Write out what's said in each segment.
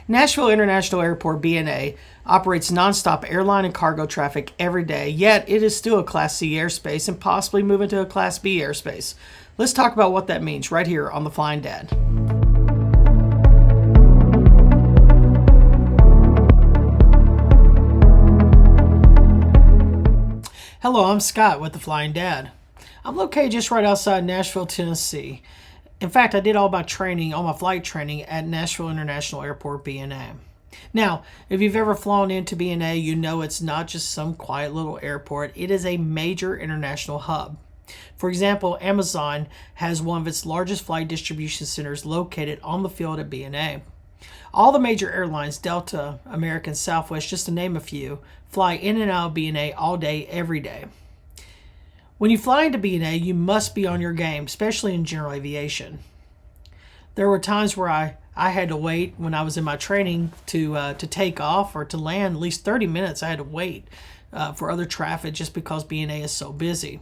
Nashville International Airport BNA operates nonstop airline and cargo traffic every day, yet it is still a Class C airspace and possibly moving to a Class B airspace. Let's talk about what that means right here on The Flying Dad. Hello, I'm Scott with The Flying Dad. I'm located just right outside Nashville, Tennessee. In fact, I did all my training, all my flight training at Nashville International Airport BNA. Now, if you've ever flown into BNA, you know it's not just some quiet little airport. It is a major international hub. For example, Amazon has one of its largest flight distribution centers located on the field at BNA. All the major airlines, Delta, American, Southwest, just to name a few, fly in and out of BNA all day, every day. When you fly into BNA, you must be on your game, especially in general aviation. There were times where I had to wait when I was in my training to take off or to land. At least 30 minutes I had to wait for other traffic just because BNA is so busy.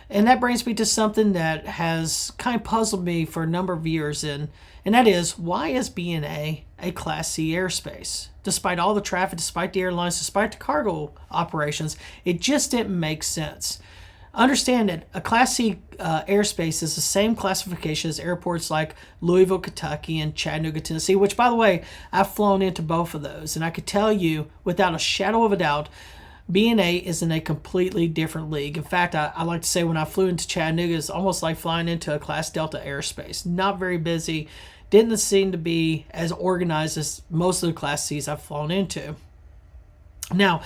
And that brings me to something that has kind of puzzled me for a number of years, and that is, why is BNA a Class C airspace? Despite all the traffic, despite the airlines, despite the cargo operations, it just didn't make sense. Understand that a Class C airspace is the same classification as airports like Louisville, Kentucky, and Chattanooga, Tennessee, which, by the way, I've flown into both of those. And I could tell you, without a shadow of a doubt, BNA is in a completely different league. In fact, I like to say when I flew into Chattanooga, it's almost like flying into a Class Delta airspace. Not very busy. Didn't seem to be as organized as most of the Class Cs I've flown into. Now,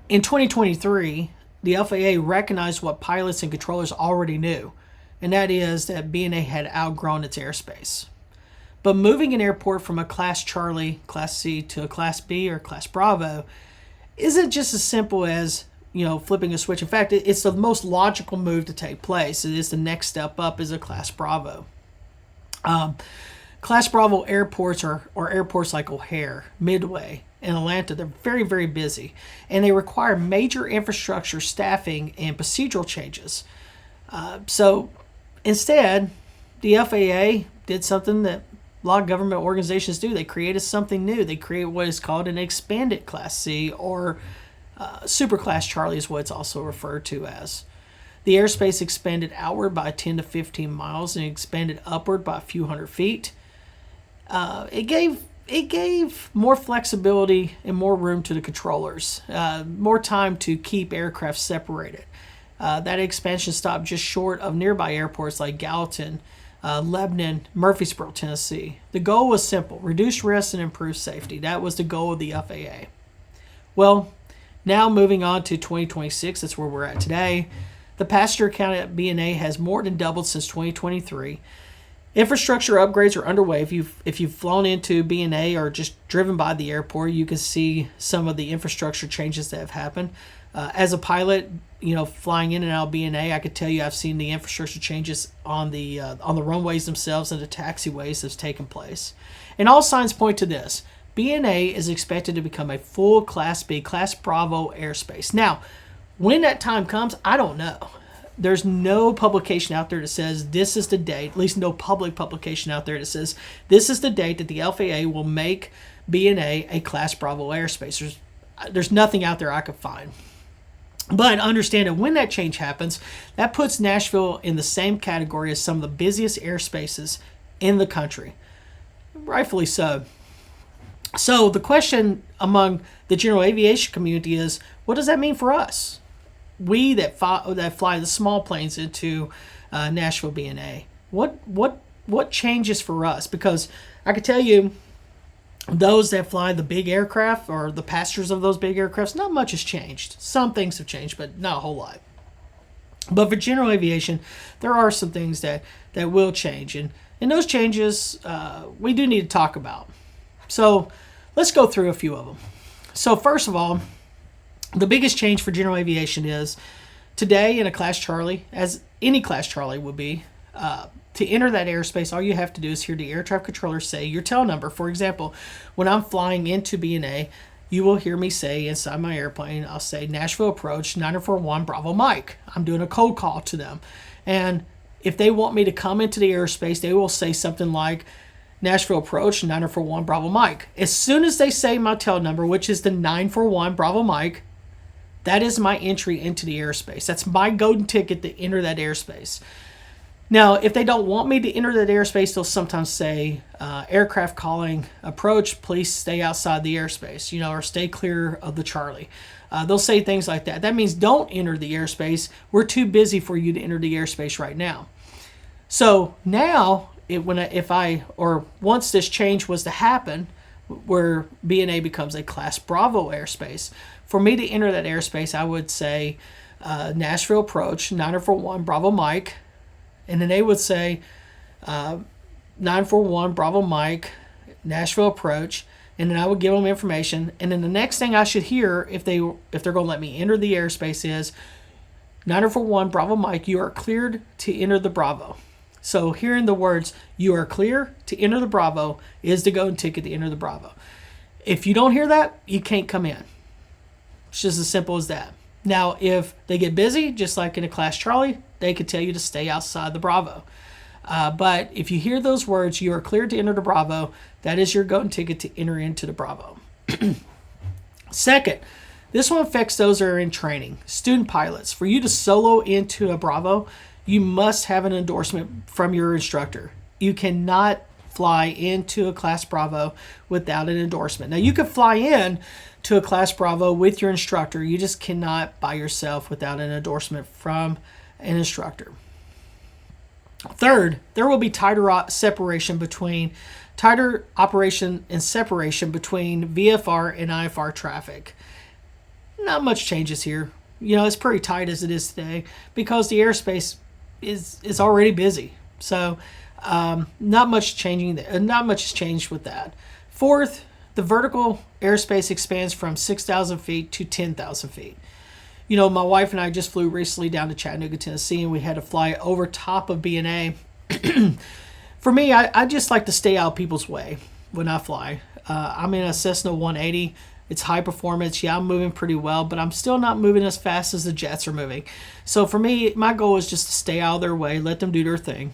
in 2023, the FAA recognized what pilots and controllers already knew, and that is that BNA had outgrown its airspace. But moving an airport from a Class Charlie, Class C, to a Class B or Class Bravo isn't just as simple as, flipping a switch. In fact, it's the most logical move to take place. It is the next step up as a Class Bravo. Class Bravo airports or airports like O'Hare, Midway, and Atlanta, they're very, very busy, and they require major infrastructure, staffing, and procedural changes. So instead, the FAA did something that a lot of government organizations do. They created something new. They created what is called an expanded Class C, or Super Class Charlie is what it's also referred to as. The airspace expanded outward by 10 to 15 miles and expanded upward by a few hundred feet. It gave more flexibility and more room to the controllers, more time to keep aircraft separated. That expansion stopped just short of nearby airports like Gallatin, Lebanon, Murfreesboro, Tennessee. The goal was simple: reduce risk and improve safety. That was the goal of the FAA. Well, now moving on to 2026, that's where we're at today. The passenger count at BNA has more than doubled since 2023. Infrastructure upgrades are underway. If you've flown into BNA or just driven by the airport, you can see some of the infrastructure changes that have happened. As a pilot, flying in and out of BNA, I could tell you I've seen the infrastructure changes on the runways themselves and the taxiways that's taken place. And all signs point to this: BNA is expected to become a full Class B, Class Bravo airspace. Now, when that time comes, I don't know. There's no publication out there that says this is the date, at least no public publication out there that says this is the date that the FAA will make BNA a Class Bravo airspace. There's nothing out there I could find. But understand that when that change happens, that puts Nashville in the same category as some of the busiest airspaces in the country. Rightfully so. So the question among the general aviation community is, what does that mean for us? We that fly the small planes into Nashville BNA. What changes for us? Because I can tell you, those that fly the big aircraft or the passengers of those big aircrafts, not much has changed. Some things have changed, but not a whole lot. But for general aviation, there are some things that will change, and those changes we do need to talk about. So let's go through a few of them. So first of all, the biggest change for general aviation is today in a Class Charlie, as any Class Charlie would be, to enter that airspace, all you have to do is hear the air traffic controller say your tail number. For example, when I'm flying into BNA, you will hear me say inside my airplane, I'll say Nashville approach 941 Bravo Mike. I'm doing a cold call to them. And if they want me to come into the airspace, they will say something like Nashville approach, 941 Bravo Mike. As soon as they say my tail number, which is the 941 Bravo Mike, that is my entry into the airspace. That's my golden ticket to enter that airspace. Now, if they don't want me to enter that airspace, they'll sometimes say, aircraft calling approach, please stay outside the airspace, or stay clear of the Charlie. They'll say things like that. That means don't enter the airspace. We're too busy for you to enter the airspace right now. So now, once this change was to happen, where BNA becomes a Class Bravo airspace, for me to enter that airspace, I would say Nashville approach, 941 Bravo Mike, and then they would say 941 Bravo Mike, Nashville approach, and then I would give them information. And then the next thing I should hear, if they're going to let me enter the airspace, is 941 Bravo Mike, you are cleared to enter the Bravo. So hearing the words, you are clear to enter the Bravo, is the golden ticket to enter the Bravo. If you don't hear that, you can't come in. It's just as simple as that. Now, if they get busy, just like in a Class Charlie, they could tell you to stay outside the Bravo. But if you hear those words, you are cleared to enter the Bravo, that is your golden ticket to enter into the Bravo. Second, this one affects those that are in training. Student pilots, for you to solo into a Bravo, you must have an endorsement from your instructor. You cannot fly into a Class Bravo without an endorsement. Now, you could fly in to a Class Bravo with your instructor. You just cannot by yourself without an endorsement from an instructor. Third, there will be tighter operation and separation between VFR and IFR traffic. Not much changes here. It's pretty tight as it is today because the airspace is already busy. So not much has changed with that. Fourth, the vertical airspace expands from 6,000 feet to 10,000 feet. My wife and I just flew recently down to Chattanooga, Tennessee, and we had to fly over top of BNA. For me, I just like to stay out of people's way when I fly. I'm in a Cessna 180. It's high performance. Yeah, I'm moving pretty well, but I'm still not moving as fast as the jets are moving. So for me, my goal is just to stay out of their way, let them do their thing.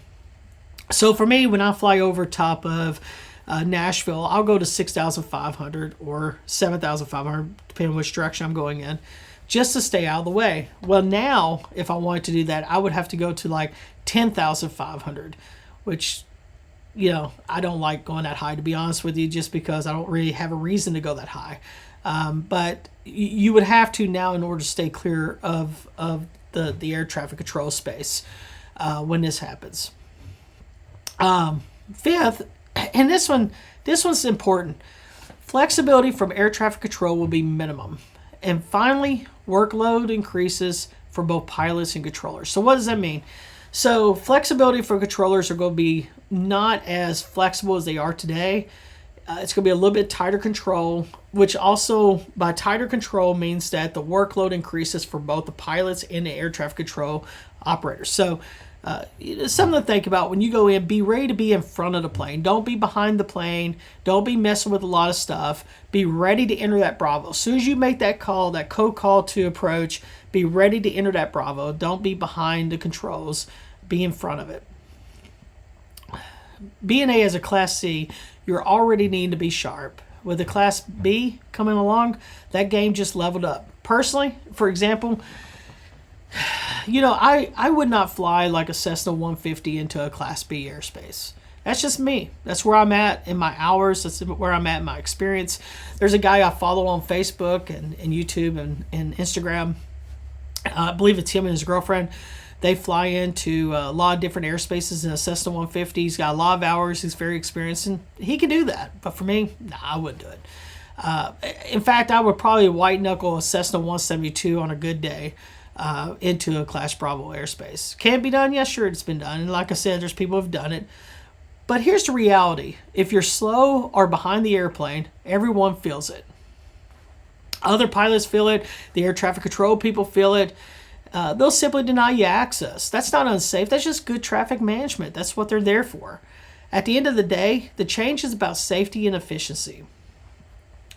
So for me, when I fly over top of Nashville, I'll go to 6,500 or 7,500, depending on which direction I'm going in, just to stay out of the way. Well, now, if I wanted to do that, I would have to go to like 10,500, which, I don't like going that high, to be honest with you, just because I don't really have a reason to go that high. But you would have to now in order to stay clear of the air traffic control space when this happens. Fifth, and this one's important, flexibility from air traffic control will be minimum. And finally, workload increases for both pilots and controllers. So what does that mean? So flexibility for controllers are going to be not as flexible as they are today. It's going to be a little bit tighter control, which also by tighter control means that the workload increases for both the pilots and the air traffic control operators. So something to think about when you go in. Be ready to be in front of the plane. Don't be behind the plane. Don't be messing with a lot of stuff. Be ready to enter that Bravo. As soon as you make that call, that code call to approach, be ready to enter that Bravo. Don't be behind the controls. Be in front of it. BNA as a Class C, you're already needing to be sharp. With the Class B coming along, that game just leveled up. Personally, for example, I would not fly like a Cessna 150 into a Class B airspace. That's just me. That's where I'm at in my hours. That's where I'm at in my experience. There's a guy I follow on Facebook and YouTube and Instagram. I believe it's him and his girlfriend. They fly into a lot of different airspaces in a Cessna 150. He's got a lot of hours. He's very experienced, and he can do that. But for me, I wouldn't do it. In fact, I would probably white knuckle a Cessna 172 on a good day into a Class Bravo airspace. Can it be done? Yes, sure, it's been done. And like I said, there's people who have done it. But here's the reality. If you're slow or behind the airplane, everyone feels it. Other pilots feel it. The air traffic control people feel it. They'll simply deny you access. That's not unsafe. That's just good traffic management. That's what they're there for. At the end of the day, the change is about safety and efficiency.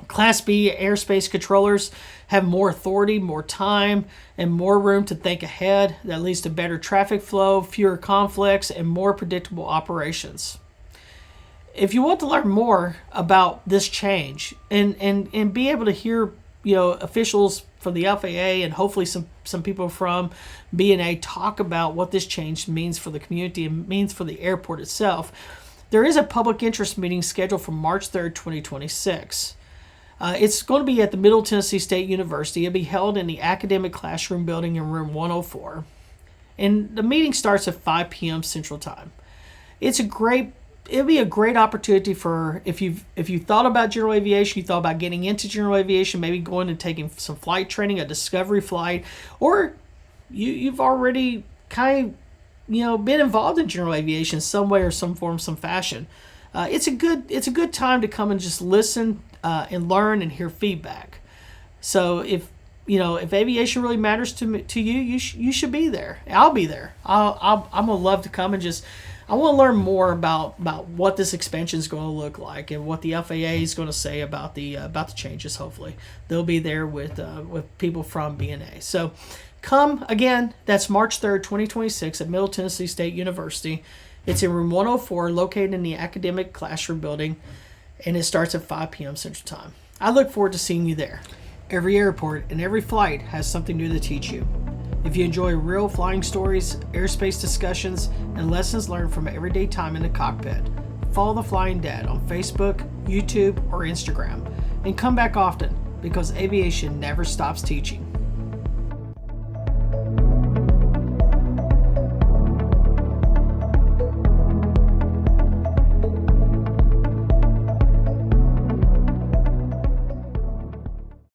Class B airspace controllers have more authority, more time, and more room to think ahead. That leads to better traffic flow, fewer conflicts, and more predictable operations. If you want to learn more about this change and be able to hear, officials from the FAA and hopefully some people from BNA talk about what this change means for the community and means for the airport itself, there is a public interest meeting scheduled for March 3rd, 2026. It's going to be at the Middle Tennessee State University. It'll be held in the academic classroom building in room 104. And the meeting starts at 5 p.m. Central Time. It'll be a great opportunity for if you thought about general aviation, you thought about getting into general aviation, maybe going and taking some flight training, a discovery flight, or you've already kind of been involved in general aviation in some way or some form, some fashion. It's a good time to come and just listen and learn and hear feedback. So if aviation really matters to you, you should be there. I'll be there. I'm gonna love to come and I want to learn more about what this expansion is going to look like and what the FAA is going to say about the changes. Hopefully, they'll be there with people from BNA. So, come again. That's March 3rd, 2026, at Middle Tennessee State University. It's in room 104, located in the academic classroom building, and it starts at 5 p.m. Central Time. I look forward to seeing you there. Every airport and every flight has something new to teach you. If you enjoy real flying stories, airspace discussions, and lessons learned from everyday time in the cockpit, follow the Flying Dad on Facebook, YouTube, or Instagram, and come back often because aviation never stops teaching.